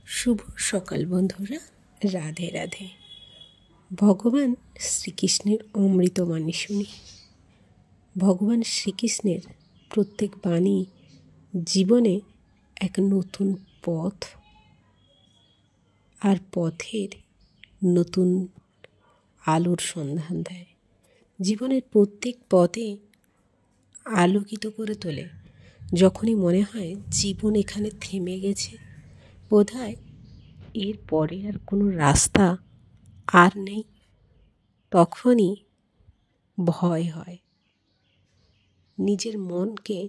শুভ সকাল বন্ধুরা, রাধে রাধে। ভগবান শ্রীকৃষ্ণের অমৃত বাণী শুনি। ভগবান শ্রীকৃষ্ণের প্রত্যেক বাণী জীবনে এক নতুন পথ আর পথের নতুন আলোর সন্ধান দেয়। জীবনের প্রত্যেক পথে আলোকিত করে তোলে। যখনই মনে হয় জীবন এখানে থেমে গেছে, বোধহয় এর পরে আর কোনো রাস্তা আর নেই, তখনই ভয় হয়। নিজের মনকে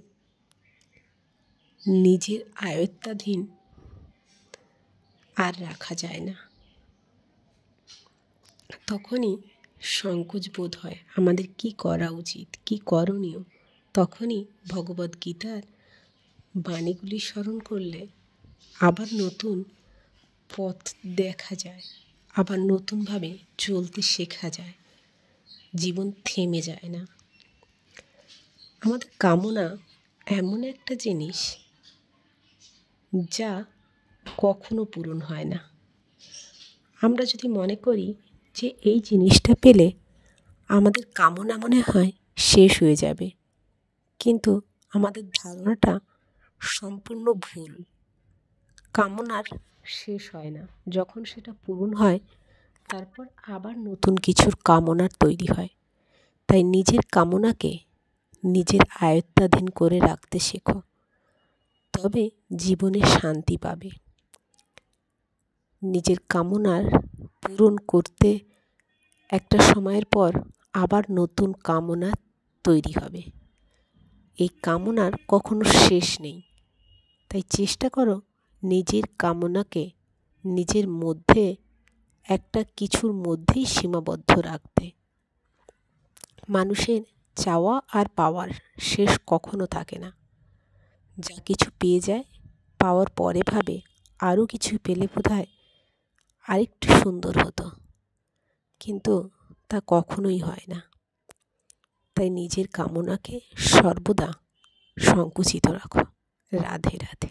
নিজের আয়ত্তাধীন আর রাখা যায় না। তখনই সংকোচ বোধ হয় আমাদের কি করা উচিত, কি করণীয়। তখনই ভগবদ্গীতার বাণীগুলি স্মরণ করলে আবার নতুন পথ দেখা যায়, আবার নতুনভাবে চলতে শেখা যায়। জীবন থেমে যায় না। আমাদের কামনা এমন একটা জিনিস যা কখনো পূরণ হয় না। আমরা যদি মনে করি যে এই জিনিসটা পেলে আমাদের কামনা মনে হয় শেষ হয়ে যাবে, কিন্তু আমাদের ধারণাটা সম্পূর্ণ ভুল। কামনার শেষ হয় না। যখন সেটা পূরণ হয়, তারপর আবার নতুন কিছুর কামনার তৈরি হয়। তাই নিজের কামনাকে নিজের আয়ত্তাধীন করে রাখতে শেখো, তবে জীবনে শান্তি পাবে। নিজের কামনার পূরণ করতে একটা সময়ের পর আবার নতুন কামনা তৈরি হবে। এই কামনার কখনো শেষ নেই। তাই চেষ্টা করো নিজের কামনাকে নিজের মধ্যে একটা কিছুর মধ্যেই সীমাবদ্ধ রাখতে। মানুষের চাওয়া আর পাওয়ার শেষ কখনো থাকে না। যা কিছু পেয়ে যায়, পাওয়ার পরে ভাবে আরও কিছু পেলে বোধহয় আরেকটু সুন্দর হতো, কিন্তু তা কখনোই হয় না। তাই নিজের কামনাকে সর্বদা সংকুচিত রাখো। রাধে রাধে।